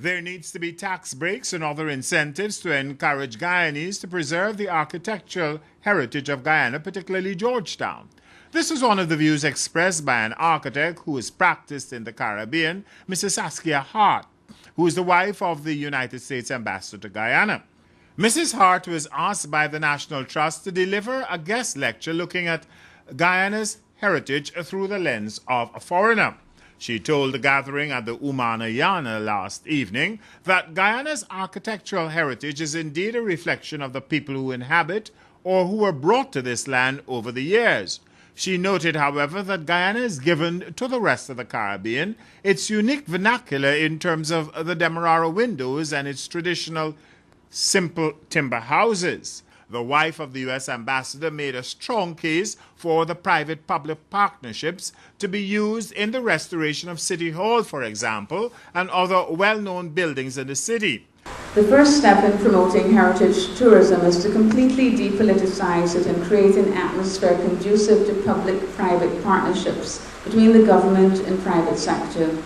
There needs to be tax breaks and other incentives to encourage Guyanese to preserve the architectural heritage of Guyana, particularly Georgetown. This is one of the views expressed by an architect who has practiced in the Caribbean, Mrs. Saskia Hart, who is the wife of the United States ambassador to Guyana. Mrs. Hart was asked by the National Trust to deliver a guest lecture looking at Guyana's heritage through the lens of a foreigner. She told the gathering at the Umanayana last evening that Guyana's architectural heritage is indeed a reflection of the people who inhabit or who were brought to this land over the years. She noted, however, that Guyana is given to the rest of the Caribbean its unique vernacular in terms of the Demerara windows and its traditional simple timber houses. The wife of the U.S. ambassador made a strong case for the private-public partnerships to be used in the restoration of City Hall, for example, and other well-known buildings in the city. The first step in promoting heritage tourism is to completely depoliticize it and create an atmosphere conducive to public-private partnerships between the government and private sector.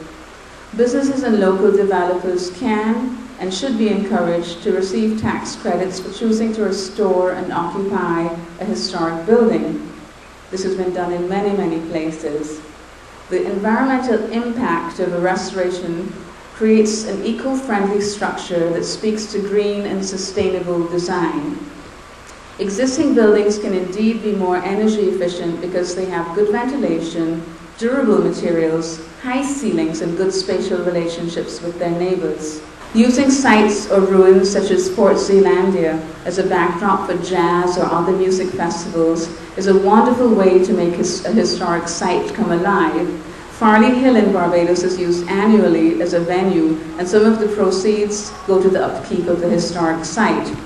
Businesses and local developers can and should be encouraged to receive tax credits for choosing to restore and occupy a historic building. This has been done in many places. The environmental impact of a restoration creates an eco-friendly structure that speaks to green and sustainable design. Existing buildings can indeed be more energy efficient because they have good ventilation, durable materials, high ceilings, and good spatial relationships with their neighbors. Using sites or ruins such as Port Zealandia as a backdrop for jazz or other music festivals is a wonderful way to make a historic site come alive. Farley Hill in Barbados is used annually as a venue, and some of the proceeds go to the upkeep of the historic site.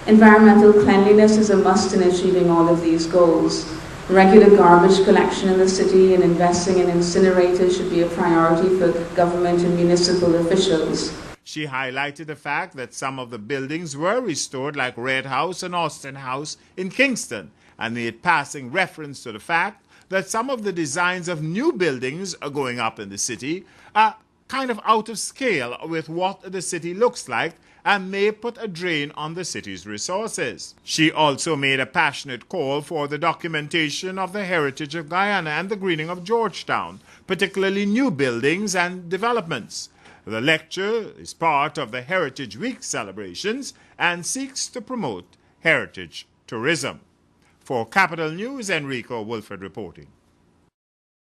Environmental cleanliness is a must in achieving all of these goals. Regular garbage collection in the city and investing in incinerators should be a priority for government and municipal officials. She highlighted the fact that some of the buildings were restored, like Red House and Austin House in Kingston, and made passing reference to the fact that some of the designs of new buildings going up in the city are kind of out of scale with what the city looks like and may put a drain on the city's resources. She also made a passionate call for the documentation of the heritage of Guyana and the greening of Georgetown, particularly new buildings and developments. The lecture is part of the Heritage Week celebrations and seeks to promote heritage tourism. For Capital News, Enrico Wilfred reporting.